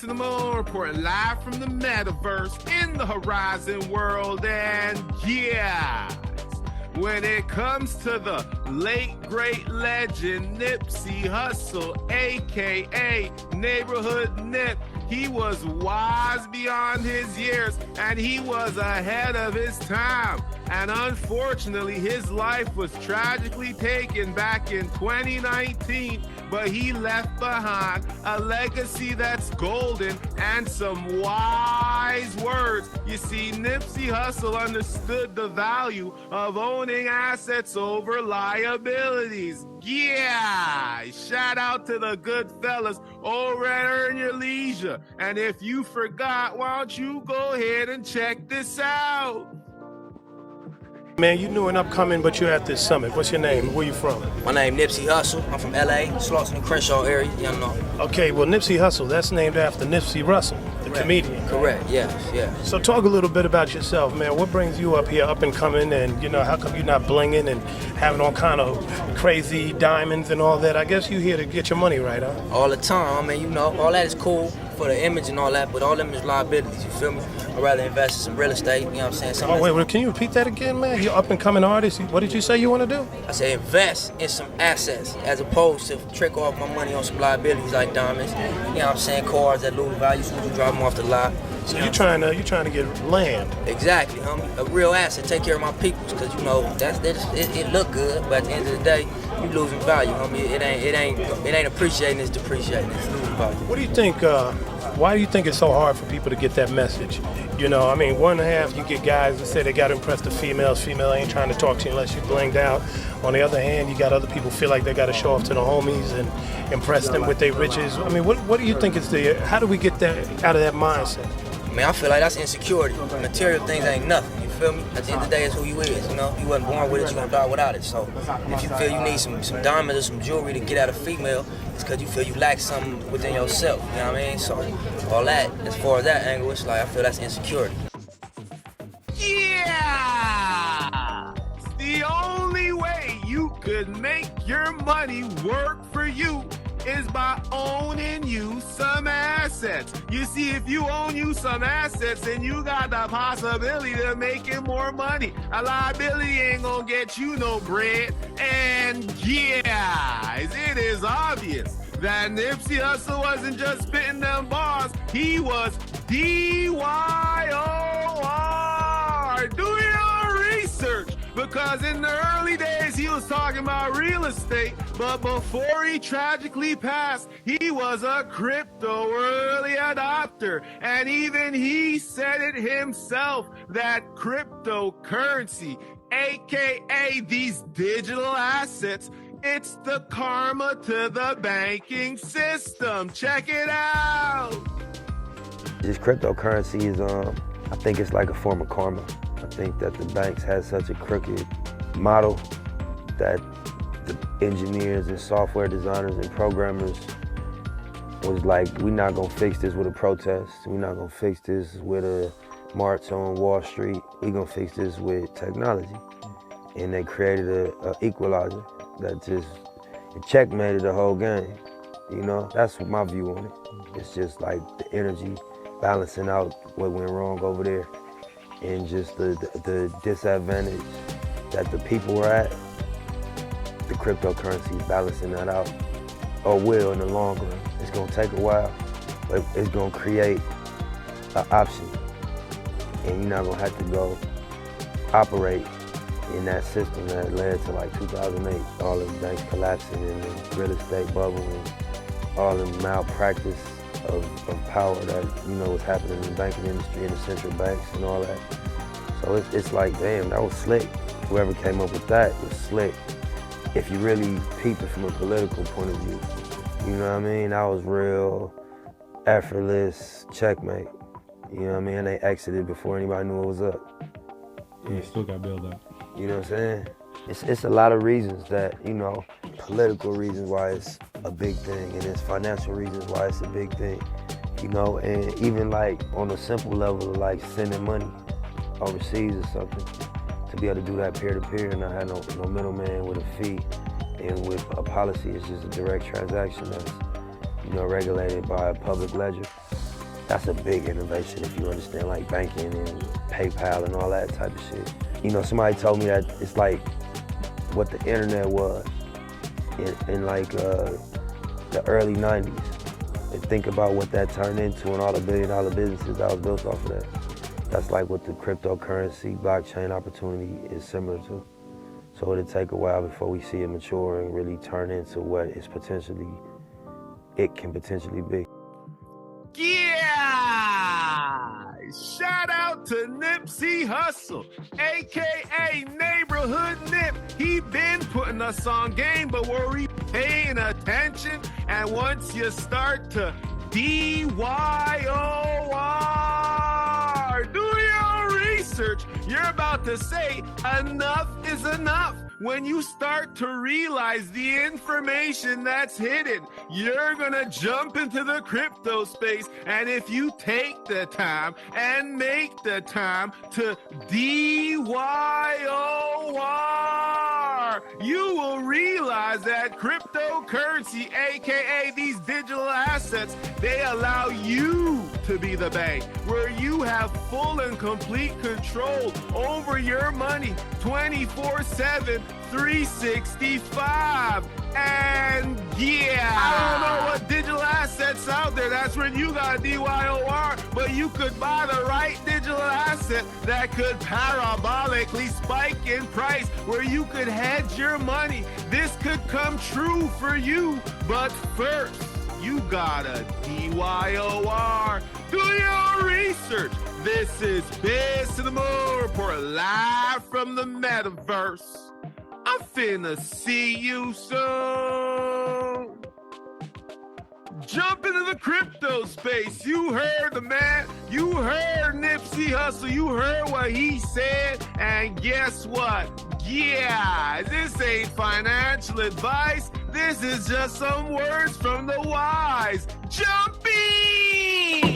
to the moon, reporting live from the metaverse in the Horizon world. And yeah, when it comes to the late great legend Nipsey Hussle, aka Neighborhood Nip, he was wise beyond his years and he was ahead of his time. And unfortunately, his life was tragically taken back in 2019, but he left behind a legacy that's golden and some wise words. You see, Nipsey Hussle understood the value of owning assets over liabilities. Yeah, shout out to the good fellas over at Earn Your Leisure. And if you forgot, why don't you go ahead and check this out? Man, you new and upcoming, but you're at this summit. What's your name? Where you from? My name Nipsey Hussle. I'm from LA, Slauson and Crenshaw area, you know. Okay, well, Nipsey Hussle, that's named after Nipsey Russell, the comedian. Correct, yes. So talk a little bit about yourself, man. What brings you up here, up and coming, and, you know, how come you're not blinging and having all kind of crazy diamonds and all that? I guess you here to get your money right, huh? All the time, I mean, you know, all that is cool for the image and all that, but all them is liabilities, you feel me? I'd rather invest in some real estate, you know what I'm saying? Wait, can you repeat that again, man? You're up and coming artist. What did you say you want to do? I say invest in some assets as opposed to trick off my money on some liabilities like diamonds, you know what I'm saying? Cars that lose value as soon as you drive them off the lot. So you're trying to get land. Exactly, homie. A real asset, take care of my peoples, because you know it look good, but at the end of the day, you losing value, homie. It ain't appreciating, it's depreciating, it's losing value. What do you think? Why do you think it's so hard for people to get that message? You know, I mean, one and a half, you get guys that say they got to impress the females. Female ain't trying to talk to you unless you blinged out. On the other hand, you got other people feel like they got to show off to the homies and impress them with their riches. I mean, what do you think is how do we get that out of that mindset? I mean, I feel like that's insecurity. Material things ain't nothing, you feel me? At the end of the day, it's who you is, you know? You wasn't born with it, you gonna die without it. So if you feel you need some diamonds or some jewelry to get at a female, it's because you feel you lack something within yourself, you know what I mean? So all that, as far as that angle, it's like, I feel that's insecurity. Yeah! The only way you could make your money work for you is by owning you some assets. You see, if you own you some assets, then you got the possibility of making more money. A liability ain't gonna get you no bread. And yeah, it is obvious that Nipsey Hussle wasn't just spitting them bars, he was D-Y-O-R. Do your research. Because in the early days, he was talking about real estate, but before he tragically passed, he was a crypto early adopter. And even he said it himself, that cryptocurrency, aka these digital assets, it's the karma to the banking system. Check it out. This cryptocurrency is, I think it's like a form of karma. I think that the banks had such a crooked model that the engineers and software designers and programmers was like, we're not gonna fix this with a protest. We're not gonna fix this with a march on Wall Street. We're gonna fix this with technology. And they created a equalizer that just checkmated the whole game. You know, that's my view on it. It's just like the energy balancing out what went wrong over there. And just the disadvantage that the people were at, the cryptocurrency is balancing that out, or will in the long run. It's gonna take a while, but it's gonna create an option. And you're not gonna have to go operate in that system that led to like 2008, all the banks collapsing and the real estate bubble and all the malpractice of power that, you know, was happening in the banking industry and the central banks and all that. So it's like, damn, that was slick. Whoever came up with that was slick. If you really peep it from a political point of view, you know what I mean? That was real effortless checkmate. You know what I mean? They exited before anybody knew what was up. Yeah, still got bailed out. You know what I'm saying? It's a lot of reasons that, you know, political reasons why it's a big thing, and it's financial reasons why it's a big thing, you know, and even like on a simple level of like sending money overseas or something, to be able to do that peer-to-peer and not have no middleman with a fee, and with a policy, it's just a direct transaction that's, you know, regulated by a public ledger. That's a big innovation if you understand like banking and PayPal and all that type of shit. You know, somebody told me that it's like what the internet was in like the early 90s. And think about what that turned into and all the billion-dollar businesses that was built off of that. That's like what the cryptocurrency, blockchain opportunity is similar to. So it'll take a while before we see it mature and really turn into what it can potentially be. Yeah! Shout out to Nipsey Hussle, aka Neighborhood Nip. He been putting us on game, but were we paying attention? And once you start to DYOR, do your research, you're about to say enough is enough. When you start to realize the information that's hidden, you're gonna jump into the crypto space. And if you take the time and make the time to DYOR, you will realize that cryptocurrency, aka these digital assets, they allow you to be the bank, where you have full and complete control over your money 24/7, 365. And yeah, I don't know what digital assets out there. That's when you got DYOR, but you could buy the right digital asset that could parabolically spike in price, where you could hedge your money. This could come true for you, but first, you gotta DYOR. Do your research. This is Biz to the Moon Report, live from the metaverse. I'm finna see you soon. Jump into the crypto space. You heard the man. You heard Nipsey Hussle. You heard what he said. And guess what? Yeah, this ain't financial advice. This is just some words from the wise. Jumping!